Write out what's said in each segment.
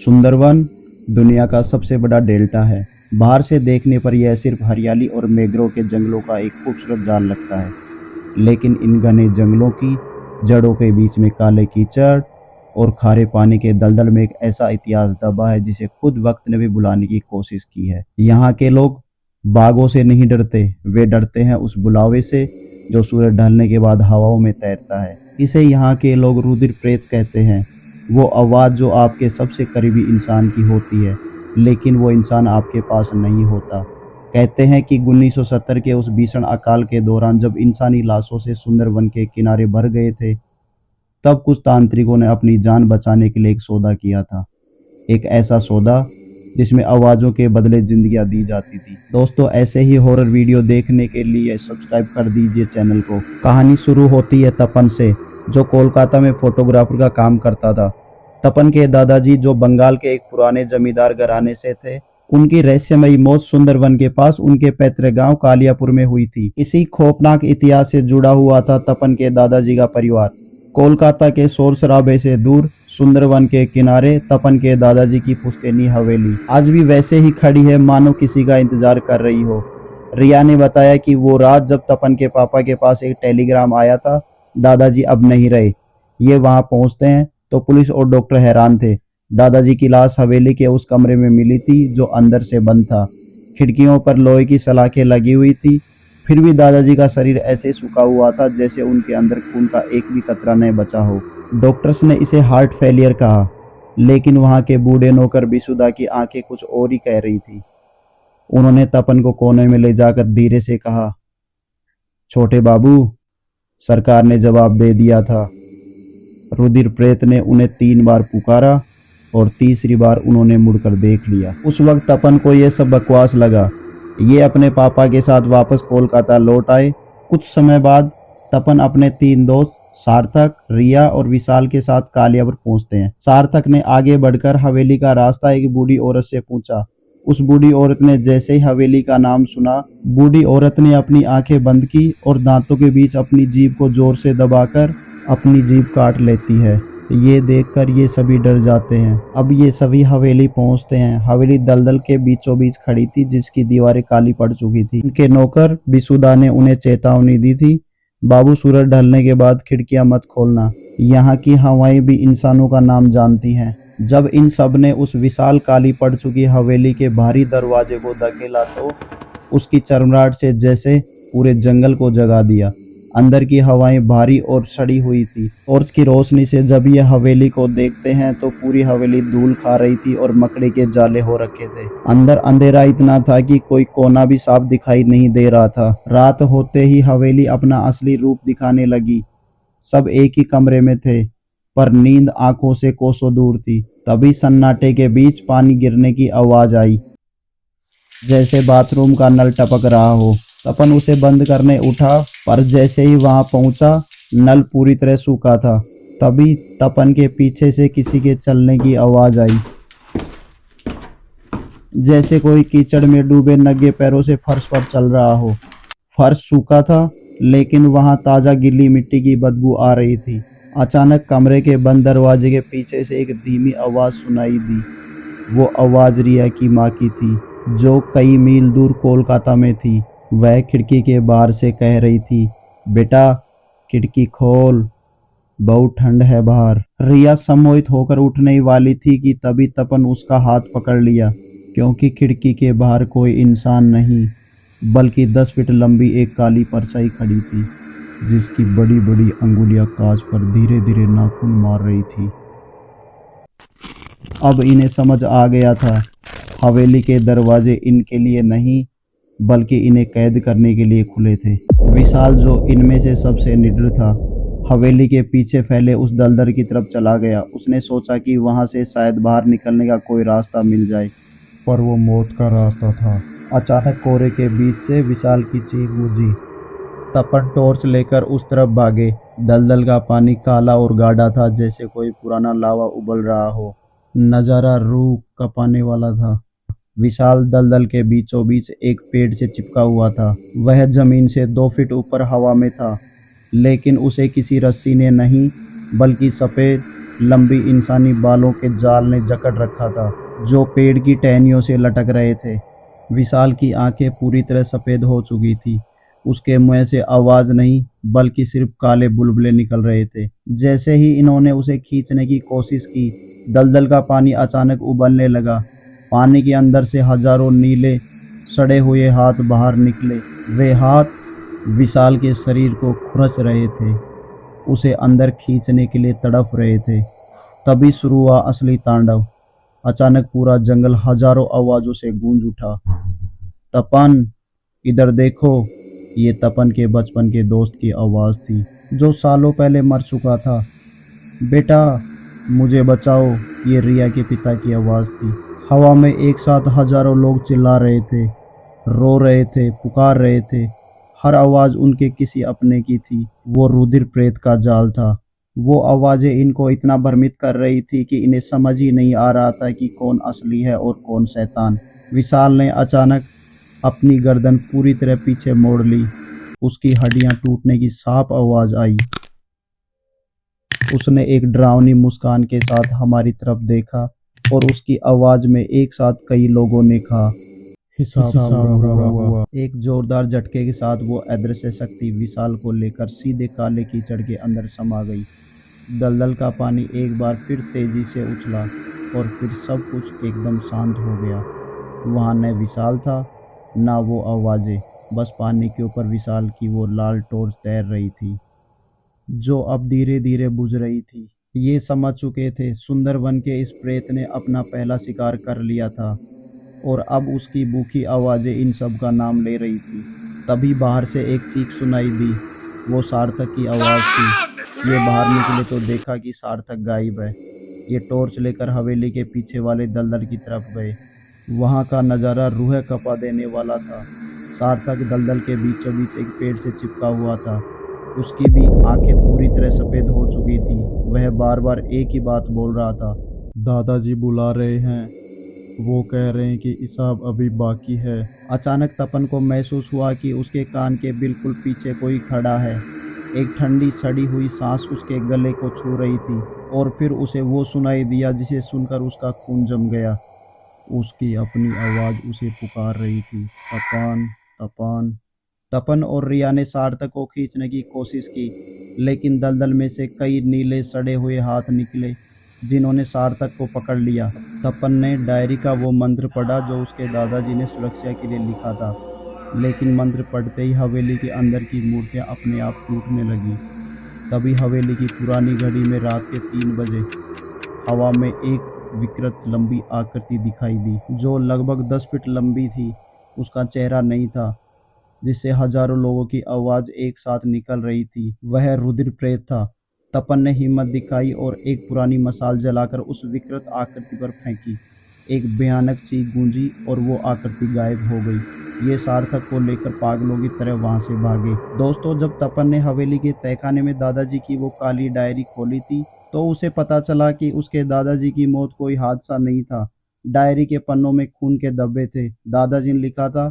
सुंदरवन दुनिया का सबसे बड़ा डेल्टा है। बाहर से देखने पर यह सिर्फ हरियाली और मैंग्रोव के जंगलों का एक खूबसूरत जाल लगता है, लेकिन इन घने जंगलों की जड़ों के बीच में काले कीचड़ और खारे पानी के दलदल में एक ऐसा इतिहास दबा है जिसे खुद वक्त ने भी बुलाने की कोशिश की है। यहाँ के लोग बाघों से नहीं डरते, वे डरते हैं उस बुलावे से जो सूरज ढलने के बाद हवाओं में तैरता है। इसे यहाँ के लोग रुधिर प्रेत कहते हैं, वो आवाज़ जो आपके सबसे करीबी इंसान की होती है, लेकिन वो इंसान आपके पास नहीं होता। कहते हैं कि 1970 के उस भीषण अकाल के दौरान जब इंसानी लाशों से सुंदरवन के किनारे भर गए थे, तब कुछ तांत्रिकों ने अपनी जान बचाने के लिए एक सौदा किया था। एक ऐसा सौदा जिसमें आवाज़ों के बदले जिंदगियां दी जाती थी। दोस्तों, ऐसे ही हॉरर वीडियो देखने के लिए सब्सक्राइब कर दीजिए चैनल को। कहानी शुरू होती है तपन से, जो कोलकाता में फोटोग्राफर का काम करता था। तपन के दादाजी, जो बंगाल के एक पुराने जमींदार घराने से थे, उनकी रहस्यमयी मौत सुंदरवन के पास उनके पैतृक गांव कालियापुर में हुई थी। इसी खौफनाक इतिहास से जुड़ा हुआ था तपन के दादाजी का परिवार। कोलकाता के शोर शराबे से दूर सुंदरवन के किनारे तपन के दादाजी की पुश्तैनी हवेली आज भी वैसे ही खड़ी है, मानो किसी का इंतजार कर रही हो। रिया ने बताया कि वो रात जब तपन के पापा के पास एक टेलीग्राम आया था, दादाजी अब नहीं रहे। ये वहां पहुंचते हैं तो पुलिस और डॉक्टर हैरान थे। दादाजी की लाश हवेली के उस कमरे में मिली थी जो अंदर से बंद था। खिड़कियों पर लोहे की सलाखें लगी हुई थी, फिर भी दादाजी का शरीर ऐसे सूखा हुआ था जैसे उनके अंदर खून का एक भी कतरा नहीं बचा हो। डॉक्टर्स ने इसे हार्ट फेलियर कहा, लेकिन वहां के बूढ़े नौकर बिसुदा की आंखें कुछ और ही कह रही थी। उन्होंने तपन को कोने में ले जाकर धीरे से कहा, छोटे बाबू, सरकार ने जवाब दे दिया था। रुधिर प्रेत ने उन्हें 3 बार पुकारा और तीसरी बार उन्होंने मुड़कर देख लिया। उस वक्त तपन को यह सब बकवास लगा। ये अपने पापा के साथ वापस कोलकाता लौट आए। कुछ समय बाद तपन अपने 3 दोस्त सार्थक, रिया और विशाल के साथ कालियापुर पहुंचते हैं। सार्थक ने आगे बढ़कर हवेली का रास्ता एक बूढ़ी औरत से पूछा। उस बूढ़ी औरत ने जैसे ही हवेली का नाम सुना, बूढ़ी औरत ने अपनी आंखें बंद की और दांतों के बीच अपनी जीभ को जोर से दबाकर अपनी जीभ काट लेती है। ये देखकर ये सभी डर जाते हैं। अब ये सभी हवेली पहुंचते हैं। हवेली दलदल के बीचों बीच खड़ी थी, जिसकी दीवारें काली पड़ चुकी थी। उनके नौकर बिसुदा ने उन्हें चेतावनी दी थी, बाबू, सूरज ढलने के बाद खिड़कियां मत खोलना, यहाँ की हवाएं भी इंसानों का नाम जानती हैं। जब इन सब ने उस विशाल काली पड़ चुकी हवेली के भारी दरवाजे को धकेला तो उसकी चरमराहट से जैसे पूरे जंगल को जगा दिया। अंदर की हवाएं भारी और सड़ी हुई थी। टॉर्च की रोशनी से जब ये हवेली को देखते हैं तो पूरी हवेली धूल खा रही थी और मकड़ी के जाले हो रखे थे। अंदर अंधेरा इतना था कि कोई कोना भी साफ दिखाई नहीं दे रहा था। रात होते ही हवेली अपना असली रूप दिखाने लगी। सब एक ही कमरे में थे, पर नींद आंखों से कोसों दूर थी। तभी सन्नाटे के बीच पानी गिरने की आवाज आई, जैसे बाथरूम का नल टपक रहा हो। तपन उसे बंद करने उठा, पर जैसे ही वहां पहुंचा, नल पूरी तरह सूखा था। तभी तपन के पीछे से किसी के चलने की आवाज आई, जैसे कोई कीचड़ में डूबे नंगे पैरों से फर्श पर चल रहा हो। फर्श सूखा था, लेकिन वहां ताजा गीली मिट्टी की बदबू आ रही थी। अचानक कमरे के बंद दरवाजे के पीछे से एक धीमी आवाज सुनाई दी। वो आवाज रिया की माँ की थी, जो कई मील दूर कोलकाता में थी। वह खिड़की के बाहर से कह रही थी, बेटा खिड़की खोल, बहुत ठंड है बाहर। रिया सम्मोहित होकर उठने ही वाली थी कि तभी तपन उसका हाथ पकड़ लिया, क्योंकि खिड़की के बाहर कोई इंसान नहीं, बल्कि 10 फीट लंबी एक काली परछाई खड़ी थी, जिसकी बड़ी बड़ी अंगुलियां कांच पर धीरे धीरे नाखून मार रही थी। अब इन्हें समझ आ गया था, हवेली के दरवाजे इनके लिए नहीं, बल्कि इन्हें कैद करने के लिए खुले थे। विशाल, जो इनमें से सबसे निडर था, हवेली के पीछे फैले उस दलदल की तरफ चला गया। उसने सोचा कि वहां से शायद बाहर निकलने का कोई रास्ता मिल जाए, पर वो मौत का रास्ता था। अचानक कोहरे के बीच से विशाल की चीख गूंजी। तपन टॉर्च लेकर उस तरफ भागे। दलदल का पानी काला और गाढ़ा था, जैसे कोई पुराना लावा उबल रहा हो। नजारा रूह कपाने वाला था। विशाल दलदल के बीचों बीच एक पेड़ से चिपका हुआ था। वह जमीन से 2 फीट ऊपर हवा में था, लेकिन उसे किसी रस्सी ने नहीं, बल्कि सफ़ेद लंबी इंसानी बालों के जाल ने जकड़ रखा था जो पेड़ की टहनियों से लटक रहे थे। विशाल की आंखें पूरी तरह सफ़ेद हो चुकी थी। उसके मुंह से आवाज नहीं बल्कि सिर्फ काले बुलबुले निकल रहे थे। जैसे ही इन्होंने उसे खींचने की कोशिश की, दलदल का पानी अचानक उबलने लगा। पानी के अंदर से हजारों नीले सड़े हुए हाथ बाहर निकले। वे हाथ विशाल के शरीर को खुरच रहे थे, उसे अंदर खींचने के लिए तड़प रहे थे। तभी शुरू हुआ असली तांडव। अचानक पूरा जंगल हजारों आवाजों से गूंज उठा। तपन, इधर देखो। ये तपन के बचपन के दोस्त की आवाज़ थी जो सालों पहले मर चुका था। बेटा मुझे बचाओ, ये रिया के पिता की आवाज़ थी। हवा में एक साथ हजारों लोग चिल्ला रहे थे, रो रहे थे, पुकार रहे थे। हर आवाज़ उनके किसी अपने की थी। वो रुधिर प्रेत का जाल था। वो आवाज़ें इनको इतना भ्रमित कर रही थी कि इन्हें समझ ही नहीं आ रहा था कि कौन असली है और कौन शैतान। विशाल ने अचानक अपनी गर्दन पूरी तरह पीछे मोड़ ली। उसकी हड्डियां टूटने की साफ आवाज आई। उसने एक डरावनी मुस्कान के साथ हमारी तरफ देखा और उसकी आवाज में एक साथ कई लोगों ने कहा, हिसाब पूरा हुआ। एक जोरदार झटके के साथ वो अदृश्य शक्ति विशाल को लेकर सीधे काले कीचड़ के अंदर समा गई। दलदल का पानी एक बार फिर तेजी से उछला और फिर सब कुछ एकदम शांत हो गया। वहाँ न विशाल था ना वो आवाज़ें, बस पानी के ऊपर विशाल की वो लाल टॉर्च तैर रही थी जो अब धीरे धीरे बुझ रही थी। ये समझ चुके थे सुंदरवन के इस प्रेत ने अपना पहला शिकार कर लिया था और अब उसकी भूखी आवाज़ें इन सब का नाम ले रही थी। तभी बाहर से एक चीख सुनाई दी। वो सार्थक की आवाज़ थी। ये बाहर निकले तो देखा कि सार्थक गायब है। ये टॉर्च लेकर हवेली के पीछे वाले दलदल की तरफ गए। वहाँ का नज़ारा रूह कपा देने वाला था। सार्थक दलदल के बीचों बीच एक पेड़ से चिपका हुआ था। उसकी भी आंखें पूरी तरह सफ़ेद हो चुकी थी। वह बार बार एक ही बात बोल रहा था, दादाजी बुला रहे हैं, वो कह रहे हैं कि हिसाब अभी बाकी है। अचानक तपन को महसूस हुआ कि उसके कान के बिल्कुल पीछे कोई खड़ा है। एक ठंडी सड़ी हुई सांस उसके गले को छू रही थी और फिर उसे वो सुनाई दिया जिसे सुनकर उसका खून जम गया। उसकी अपनी आवाज़ उसे पुकार रही थी, तपन तपन। तपन और रिया ने सार्थक को खींचने की कोशिश की, लेकिन दलदल में से कई नीले सड़े हुए हाथ निकले जिन्होंने सार्थक को पकड़ लिया। तपन ने डायरी का वो मंत्र पढ़ा जो उसके दादाजी ने सुरक्षा के लिए लिखा था, लेकिन मंत्र पढ़ते ही हवेली के अंदर की मूर्तियां अपने आप टूटने लगी। तभी हवेली की पुरानी घड़ी में रात के 3 बजे हवा में एक विकृत लंबी आकृति दिखाई दी जो लगभग 10 फीट लंबी थी। उसका चेहरा नहीं था जिससे हजारों लोगों की आवाज़ एक साथ निकल रही थी। वह रुधिर प्रेत था। तपन ने हिम्मत दिखाई और एक पुरानी मसाल जलाकर उस विकृत आकृति पर फेंकी। एक भयानक चीख गूंजी और वो आकृति गायब हो गई। ये सार्थक को लेकर पागलों की तरह वहां से भागे। दोस्तों, जब तपन ने हवेली के तहखाने में दादाजी की वो काली डायरी खोली थी तो उसे पता चला कि उसके दादाजी की मौत कोई हादसा नहीं था। डायरी के पन्नों में खून के धब्बे थे। दादाजी ने लिखा था,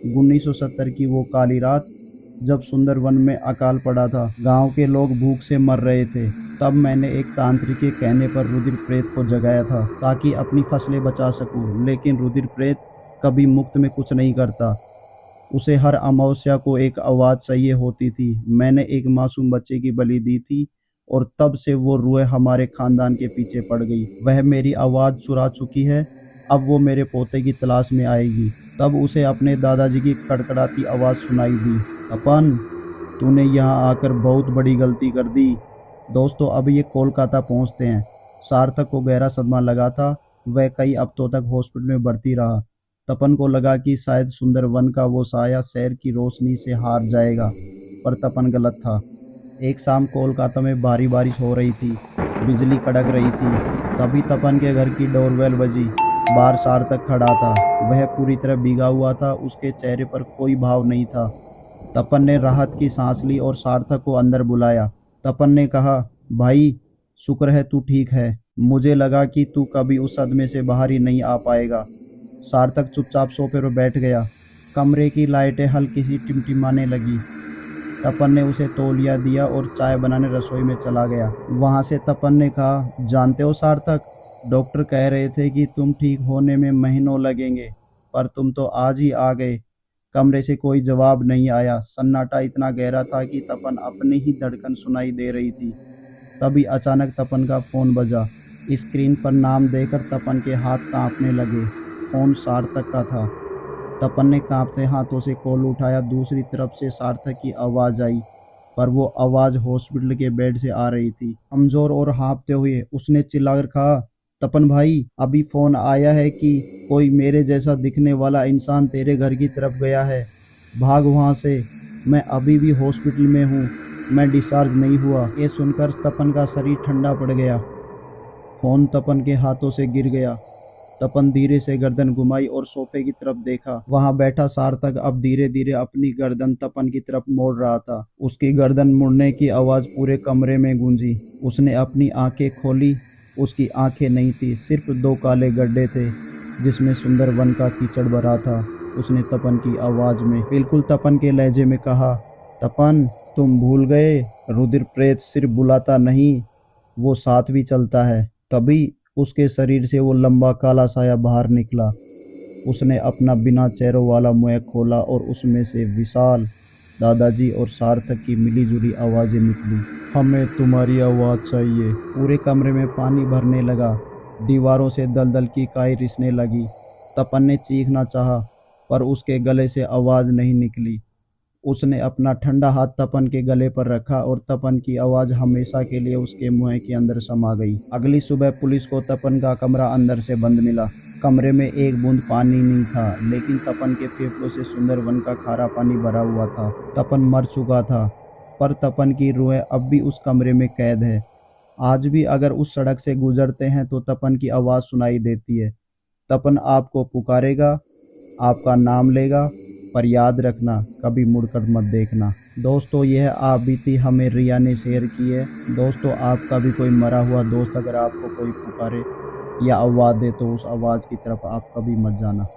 1970 की वो काली रात जब सुंदरवन में अकाल पड़ा था, गांव के लोग भूख से मर रहे थे। तब मैंने एक तांत्रिक के कहने पर रुधिर प्रेत को जगाया था ताकि अपनी फसलें बचा सकूं, लेकिन रुधिर प्रेत कभी मुफ्त में कुछ नहीं करता। उसे हर अमावस्या को एक आवाज़ चाहिए होती थी। मैंने एक मासूम बच्चे की बलि दी थी और तब से वो रूह हमारे खानदान के पीछे पड़ गई। वह मेरी आवाज़ चुरा चुकी है। अब वो मेरे पोते की तलाश में आएगी। तब उसे अपने दादाजी की कड़कड़ाती आवाज़ सुनाई दी, अपन तूने यहाँ आकर बहुत बड़ी गलती कर दी। दोस्तों, अब ये कोलकाता पहुँचते हैं। सार्थक को गहरा सदमा लगा था। वह कई हफ्तों तक हॉस्पिटल में भर्ती रहा। तपन को लगा कि शायद सुंदरवन का वो साया शहर की रोशनी से हार जाएगा, पर तपन गलत था। एक शाम कोलकाता में भारी बारिश हो रही थी, बिजली कड़क रही थी। तभी तपन के घर की डोरबेल बजी। बाहर सार्थक खड़ा था। वह पूरी तरह भीगा हुआ था। उसके चेहरे पर कोई भाव नहीं था। तपन ने राहत की सांस ली और सार्थक को अंदर बुलाया। तपन ने कहा, भाई शुक्र है तू ठीक है। मुझे लगा कि तू कभी उस सदमे से बाहर ही नहीं आ पाएगा। सार्थक चुपचाप सोफे पर बैठ गया। कमरे की लाइटें हल्की सी टिमटिमाने लगी। तपन ने उसे तौलिया दिया और चाय बनाने रसोई में चला गया। वहाँ से तपन ने कहा, जानते हो सार्थक, डॉक्टर कह रहे थे कि तुम ठीक होने में महीनों लगेंगे, पर तुम तो आज ही आ गए। कमरे से कोई जवाब नहीं आया। सन्नाटा इतना गहरा था कि तपन अपनी ही धड़कन सुनाई दे रही थी। तभी अचानक तपन का फ़ोन बजा। स्क्रीन पर नाम देखकर तपन के हाथ कांपने लगे। फ़ोन सार्थक का था। तपन ने कांपते हाथों से कॉल उठाया। दूसरी तरफ से सार्थक की आवाज़ आई, पर वो आवाज़ हॉस्पिटल के बेड से आ रही थी। कमज़ोर और हाँफते हुए उसने चिल्लाकर कहा, तपन भाई, अभी फ़ोन आया है कि कोई मेरे जैसा दिखने वाला इंसान तेरे घर की तरफ गया है। भाग वहाँ से। मैं अभी भी हॉस्पिटल में हूँ, मैं डिस्चार्ज नहीं हुआ। ये सुनकर तपन का शरीर ठंडा पड़ गया। फ़ोन तपन के हाथों से गिर गया। तपन धीरे से गर्दन घुमाई और सोफे की तरफ देखा। वहां बैठा सार्थक अब धीरे धीरे अपनी गर्दन तपन की तरफ मोड़ रहा था। उसकी गर्दन मुड़ने की आवाज पूरे कमरे में गूंजी। उसने अपनी आंखें खोली। उसकी आंखें नहीं थी, सिर्फ दो काले गड्ढे थे जिसमें सुंदर वन का कीचड़ भरा था। उसने तपन की आवाज में, बिल्कुल तपन के लहजे में कहा, तपन, तुम भूल गए, रुद्र प्रेत सिर्फ बुलाता नहीं, वो साथ भी चलता है। तभी उसके शरीर से वो लंबा काला साया बाहर निकला। उसने अपना बिना चेहरों वाला मुंह खोला और उसमें से विशाल, दादाजी और सार्थक की मिलीजुली आवाज़ें निकली। हमें तुम्हारी आवाज़ चाहिए। पूरे कमरे में पानी भरने लगा। दीवारों से दलदल की काई रिसने लगी। तपन ने चीखना चाहा, पर उसके गले से आवाज़ नहीं निकली। उसने अपना ठंडा हाथ तपन के गले पर रखा और तपन की आवाज़ हमेशा के लिए उसके मुंह के अंदर समा गई। अगली सुबह पुलिस को तपन का कमरा अंदर से बंद मिला। कमरे में एक बूंद पानी नहीं था, लेकिन तपन के फेफड़ों से सुंदर वन का खारा पानी भरा हुआ था। तपन मर चुका था, पर तपन की रूह अब भी उस कमरे में कैद है। आज भी अगर उस सड़क से गुजरते हैं तो तपन की आवाज़ सुनाई देती है। तपन आपको पुकारेगा, आपका नाम लेगा, पर याद रखना, कभी मुड़कर मत देखना। दोस्तों, यह आप बीती हमें रिया ने शेयर की है। दोस्तों, आपका भी कोई मरा हुआ दोस्त अगर आपको कोई पुकारे या आवाज़ दे तो उस आवाज़ की तरफ आप कभी मत जाना।